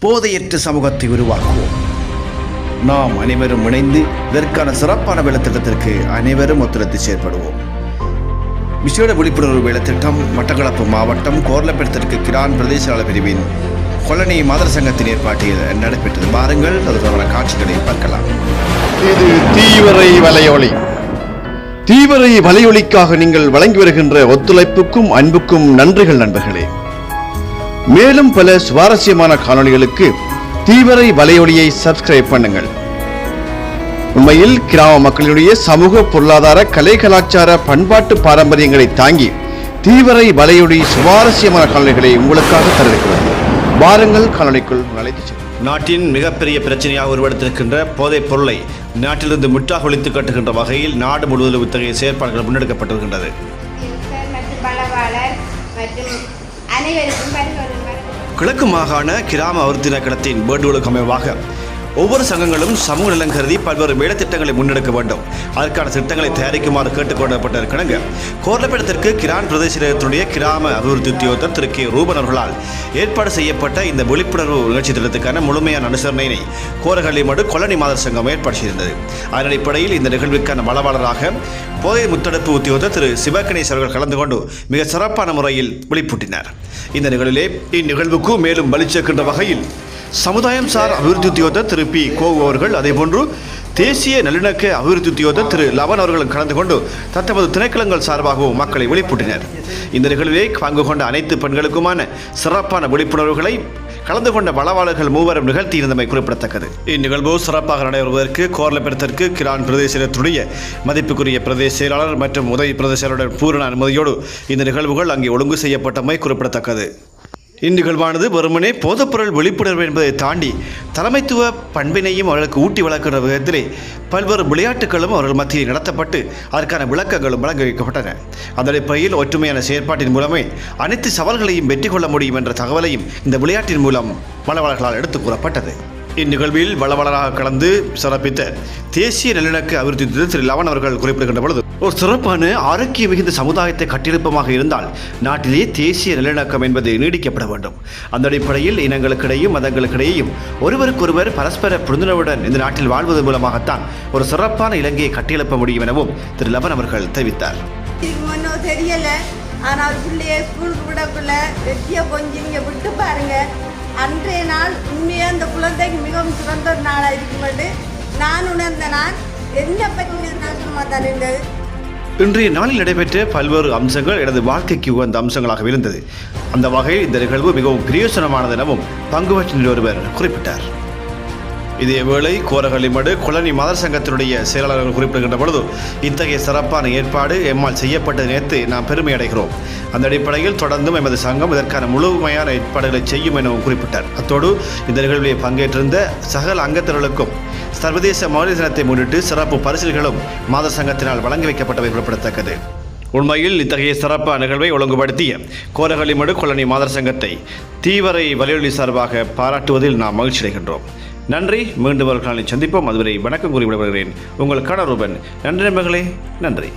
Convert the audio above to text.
போதையற்ற சமூகத்தை உருவாக்குவோம். நாம் அனைவரும் இணைந்து இதற்கான சிறப்பான வேலைத்திட்டத்திற்கு அனைவரும் ஒத்துழைத்து செயற்படுவோம். விசேட விழிப்புணர்வு வேலைத்திட்டம் மட்டக்களப்பு மாவட்டம் கோர்லப்பெருத்திற்கு கிரான் பிரதேச பிரிவின் கொலனி மாதர் சங்கத்தின் ஏற்பாட்டில் நடைபெற்றது. பாருங்கள், அதற்கான காட்சிகளை பார்க்கலாம். இது தீவிரை வலையொலி. தீவிரை வலையொலிக்காக நீங்கள் வழங்கி வருகின்ற ஒத்துழைப்புக்கும் அன்புக்கும் நன்றிகள் நண்பர்களே. மேலும் பல சுவாரஸ்யமான காணொளிகளுக்கு தீவிரை வலையொலியை சப்ஸ்கிரைப் பண்ணுங்கள். உண்மையில் கிராம மக்களுடைய சமூக பொருளாதார கலை கலாச்சார பண்பாட்டு பாரம்பரியங்களை தாங்கி தீவிரை வலையொலி சுவாரஸ்யமான காணொளிகளை உங்களுக்காக தருகிறது. வாருங்கள், காணொளிக்குள் அழைத்து செல்வோம். நாட்டின் மிகப்பெரிய பிரச்சனையாக உருவெடுத்திருக்கின்ற போதைப் பொருளை நாட்டிலிருந்து முற்றாக ஒழித்து கட்டுகின்ற வகையில் நாடு முழுவதும் இத்தகைய செயற்பாடுகள் முன்னெடுக்கப்பட்டிருக்கின்றது. கிழக்கு மாகாண கிராம அபிவிருத்தி திணைக்களத்தின் வேண்டுகோளுக்கு அமைவாக ஒவ்வொரு சங்கங்களும் சமூக நலன் கருதி பல்வேறு வேலைத்திட்டங்களை முன்னெடுக்க வேண்டும். அதற்கான திட்டங்களை தயாரிக்குமாறு கேட்டுக்கொள்ளப்பட்டிருக்கிறாங்க. கோர்லப்பெருத்திற்கு கிரான் பிரதேசத்தினுடைய கிராம அபிவிருத்தி உத்தியோகத்தர் திரு கே ரூபன் அவர்களால் ஏற்பாடு செய்யப்பட்ட இந்த விழிப்புணர்வு நிகழ்ச்சி திட்டத்துக்கான முழுமையான அனுசரணையை கோரகள்ளிமடு கொலனி மாதர் சங்கம் ஏற்பாடு செய்திருந்தது. அதன் அடிப்படையில் இந்த நிகழ்விற்கான வளவாளராக போதை முத்தடுப்பு உத்தியோகத்தர் திரு சிவகணேஷ் அவர்கள் கலந்து கொண்டு மிக சிறப்பான முறையில் விழிப்பூட்டினார். இந்த நிகழ்விலே இந்நிகழ்வுக்கு மேலும் வலிச்சேர்க்கின்ற வகையில் சமுதாயம் சார் அபிவிருத்தி உத்தியோகத்தர் திரு பி கோகு அவர்கள், அதேபோன்று தேசிய நல்லிணக்க அபிவிருத்தி உத்தியோகத்தர் திரு லவன் அவர்களும் கலந்து கொண்டு தத்தமது திணைக்களங்கள் சார்பாகவும் மக்களை விழிப்பூட்டினர். இந்த நிகழ்வை பங்கு கொண்ட அனைத்து பெண்களுக்குமான சிறப்பான விழிப்புணர்வுகளை கலந்து கொண்ட வளவாளர்கள் மூவரும் நிகழ்த்தியிருந்தமை குறிப்பிடத்தக்கது. இந்நிகழ்வு சிறப்பாக நடைபெறுவதற்கு கோர்லப்பெருத்திற்கு கிரான் பிரதேசத்துடைய மதிப்புக்குரிய பிரதேச செயலாளர் மற்றும் உதவி பிரதேச செயலாளர் பூரண அனுமதியோடு இந்த நிகழ்வுகள் அங்கே ஒழுங்கு செய்யப்பட்டமை குறிப்பிடத்தக்கது. இந்நிகழ்வானது வெறுமனே போதைப்பொருள் விழிப்புணர்வு என்பதை தாண்டி தலைமைத்துவ பண்பினையும் அவர்களுக்கு ஊட்டி வளர்க்கின்ற விதத்திலே பல்வேறு விளையாட்டுகளும் அவர்கள் மத்தியில் நடத்தப்பட்டு அதற்கான விளக்கங்களும் வழங்கி வைக்கப்பட்டன. அந்த அடிப்படையில் ஒற்றுமையான செயற்பாட்டின் மூலமே அனைத்து சவால்களையும் வெற்றி கொள்ள முடியும் என்ற தகவலையும் இந்த விளையாட்டின் மூலம் வளவாளர்களால் எடுத்துக் கூறப்பட்டது. இந்நிகழ்வில் வளவாளராக கலந்து சிறப்பித்த தேசிய நல்லிணக்க அபிவிருத்தி திரு லவன் அவர்கள் குறிப்பிடுகின்ற பொழுது, ஒரு சிறப்பான ஆரோக்கிய மிகுந்த சமுதாயத்தை கட்டியெழுப்பமாக இருந்தால் நாட்டிலே தேசிய நல்லிணக்கம் என்பது நீடிக்கப்பட வேண்டும். அந்த அடிப்படையில் இனங்களுக்கிடையும் மதங்களுக்கிடையும் ஒருவருக்கொருவர் பரஸ்பர புரிந்துணர்வுடன் இந்த நாட்டில் வாழ்வதன் மூலமாகத்தான் ஒரு சிறப்பான இலங்கையை கட்டியெழுப்ப முடியும் எனவும் திரு லவன் அவர்கள் தெரிவித்தார். தெரியல, ஆனால் பிள்ளைய ஸ்கூலுக்கு விடக்குள்ள வெற்றியை கொஞ்சம் நீங்க விட்டு பாருங்க. அன்றைய நாள் உண்மையாக அந்த குழந்தைக்கு மிகவும் சிறந்த ஒரு நாளாக இருக்கும்போது நான் உணர்ந்த நான் என்ன பற்றி நாசமாக தான் இருந்தது. இன்றைய நாளில் நடைபெற்ற பல்வேறு அம்சங்கள் எனது வாழ்க்கைக்கு உகந்த அம்சங்களாக இருந்தது. அந்த வகையில் இந்த நிகழ்வு மிகவும் பிரயோசனமானது எனவும் பங்குபற்றினர் ஒருவர் குறிப்பிட்டார். இதேவேளை கோரகள்ளிமடு கொலனி மாதர் சங்கத்தினுடைய செயலாளர்கள் குறிப்பிடுகின்ற பொழுது, இத்தகைய சிறப்பான ஏற்பாடு எம்மால் செய்யப்பட்ட நேற்று நாம் பெருமை அடைகிறோம். அந்த அடிப்படையில் தொடர்ந்தும் எமது சங்கம் இதற்கான முழுமையான ஏற்பாடுகளை செய்யும் எனவும் குறிப்பிட்டார். அத்தோடு இந்த நிகழ்விலே பங்கேற்றிருந்த சகல அங்கத்தினர்களுக்கும் சர்வதேச மகளிர் தினத்தை முன்னிட்டு சிறப்பு பரிசில்களும் மாதர் சங்கத்தினால் வழங்கி வைக்கப்பட்டவை குறிப்பிடத்தக்கது. உண்மையில் இத்தகைய சிறப்பான நிகழ்வை ஒழுங்குபடுத்திய கோரகள்ளிமடு கொலனி மாதர் சங்கத்தை தீவிரை வலையொலி சார்பாக பாராட்டுவதில் நாம் மகிழ்ச்சி அடைகின்றோம். நன்றி. மீண்டும் ஒரு காலையில் சந்திப்போம். அதுவரை வணக்கம் கூறி விடைபெறுகிறேன். உங்கள் கண ரூபன். நன்றி நண்பர்களே, நன்றி.